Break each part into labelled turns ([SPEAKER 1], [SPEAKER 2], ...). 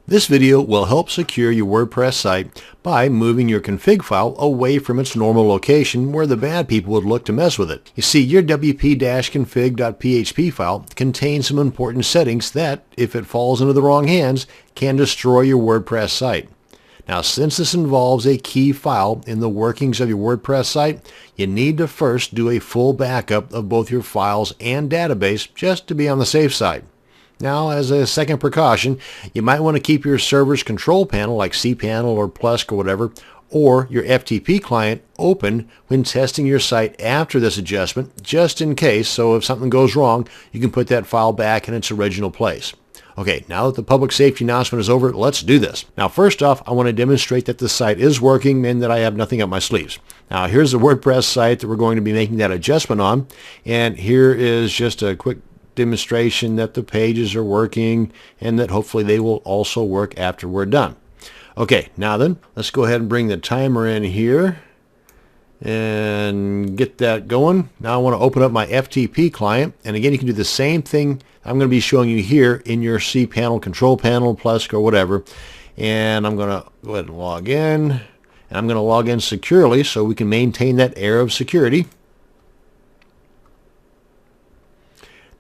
[SPEAKER 1] This video will help secure your WordPress site by moving your config file away from its normal location where the bad people would look to mess with it. You see, your wp-config.php file contains some important settings that, if it falls into the wrong hands, can destroy your WordPress site. Now, since this involves a key file in the workings of your WordPress site, you need to first do a full backup of both your files and database just to be on the safe side. Now, as a second precaution, you might want to keep your server's control panel like cPanel or Plesk or whatever, or your FTP client open when testing your site after this adjustment, just in case, so if something goes wrong, you can put that file back in its original place. Okay, now that the public safety announcement is over, let's do this. Now, first off, I want to demonstrate that the site is working and that I have nothing up my sleeves. Now, here's the WordPress site that we're going to be making that adjustment on, and here is just a quick demonstration that the pages are working and that hopefully they will also work after we're done. Okay, now then, let's go ahead and bring the timer in here and get that going. Now I want to open up my FTP client, and again, you can do the same thing I'm going to be showing you here in your cPanel, control panel, Plesk, or whatever. And I'm going to go ahead and log in, and I'm going to log in securely so we can maintain that air of security.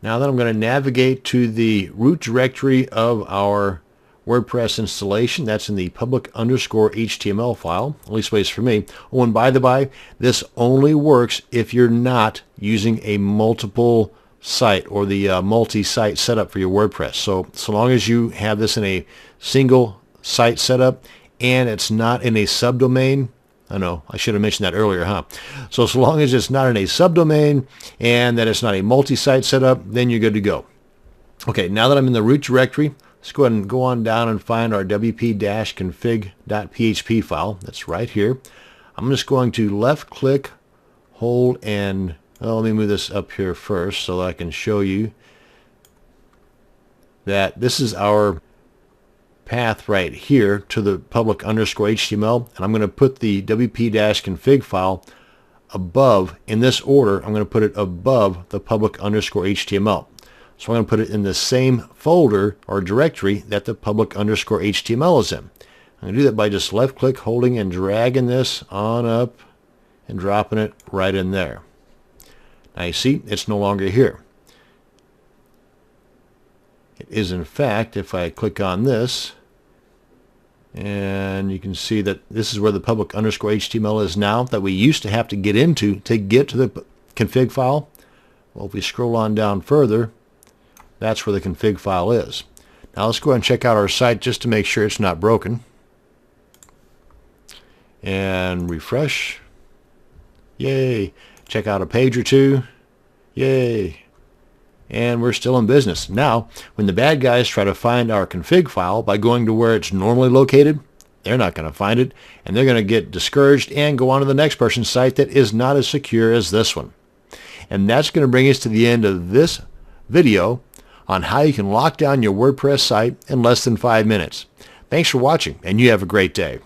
[SPEAKER 1] Now then, I'm going to navigate to the root directory of our WordPress installation. That's in the public_HTML file, at least ways for me. Oh, and by the by, this only works if you're not using a multiple site or the multi-site setup for your WordPress. So long as you have this in a single site setup and it's not in a subdomain, I know, I should have mentioned that earlier, huh? So long as it's not in a subdomain and that it's not a multi-site setup, then you're good to go. Okay, now that I'm in the root directory, let's go ahead and go on down and find our wp-config.php file. That's right here. I'm just going to left-click, hold, and let me move this up here first so that I can show you that this is our path right here to the public_HTML, and I'm going to put the wp-config file above, in this order, I'm going to put it above the public_HTML. So I'm going to put it in the same folder or directory that the public_HTML is in. I'm going to do that by just left click, holding, and dragging this on up and dropping it right in there. Now you see, it's no longer here. It is, in fact, if I click on this, and you can see that this is where the public_HTML is now that we used to have to get into to get to the config file. Well, if we scroll on down further, that's where the config file is. Now let's go ahead and check out our site just to make sure it's not broken. And refresh. Yay. Check out a page or two. Yay. And we're still in business. Now, when the bad guys try to find our config file by going to where it's normally located, they're not going to find it, and they're going to get discouraged and go on to the next person's site that is not as secure as this one. And that's going to bring us to the end of this video on how you can lock down your WordPress site in less than 5 minutes. Thanks for watching, and you have a great day.